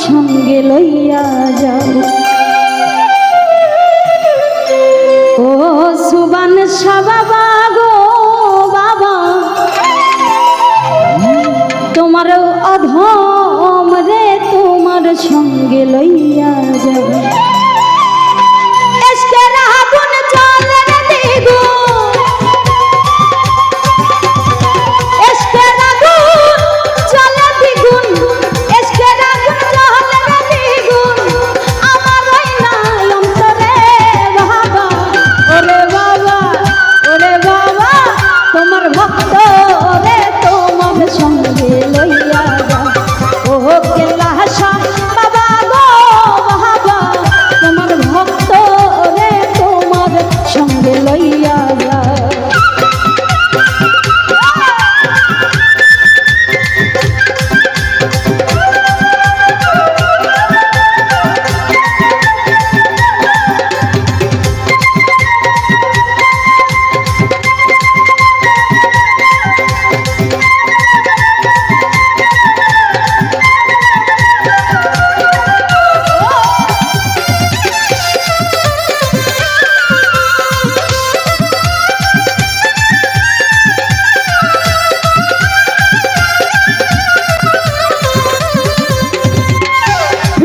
সঙ্গে লইয়া যাও। ও সুবান শাহ বাবা গো বাবা, তোমার অধম রে তোমার সঙ্গে লইয়া যাও।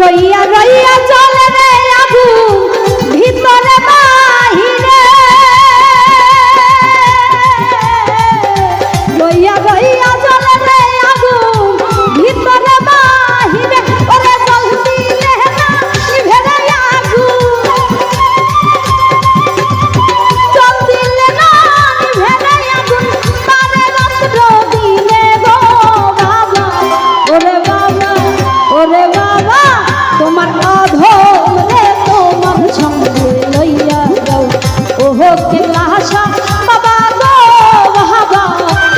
রইয়া রইয়া চলে রে আগুন ভিতরে বাহিরে, রইয়া রইয়া চলে রে আগুন ভিতরে বাহিরে। ওরে জলদি লেহনা নিভে রে আগুন, জলদি লেহনা নিভে রে আগুন, পারে রাত্র দিনে গো বাবা। ওরে বাবা, ওরে বাবা, তোমার অধম রে তোমার সঙ্গে লইয়া যাও। ওহো কেল্লাশা বাবা গো বাবা,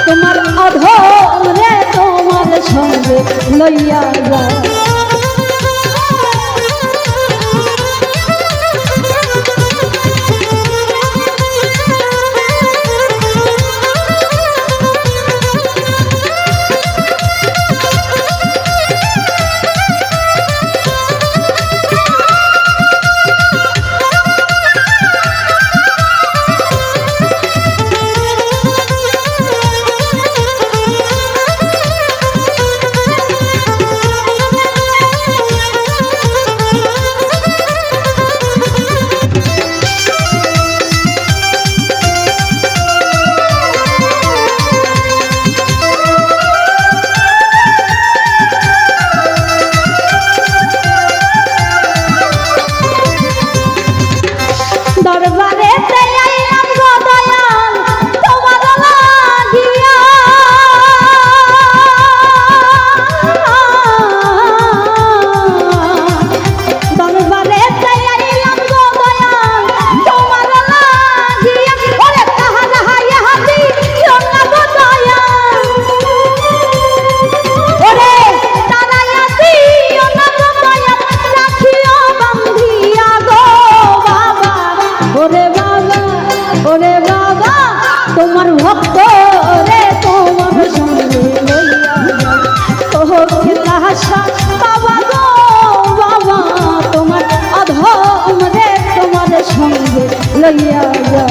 তোমার অধম রে তোমার সঙ্গে লইয়া যাও। তোমার ভক্ত রে তোমার সঙ্গে লইয়া যাও। ওহো কেল্লাশা বাবা গো বাবা, তোমার অধম রে তোমার সঙ্গে লইয়া যাও।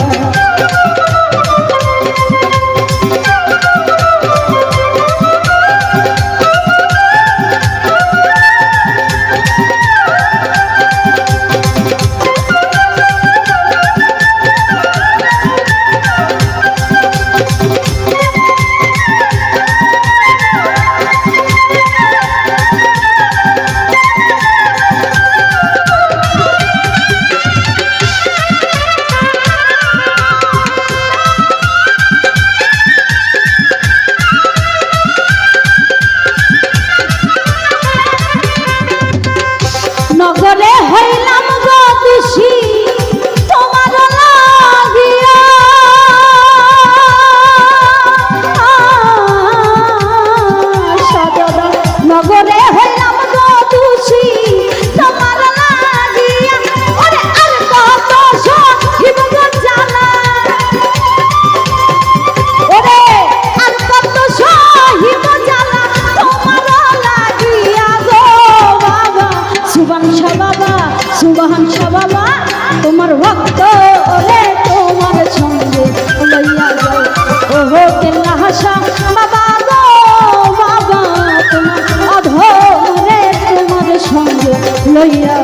শাহ বাবা, সুবহান শাহ বাবা, তোমার ভক্ত ওরে তোমার সঙ্গে লইয়া যাও। ওহো কেল্লা শাহ বাবা গো বাবা, তোমার অধরে তোমার সঙ্গে লইয়া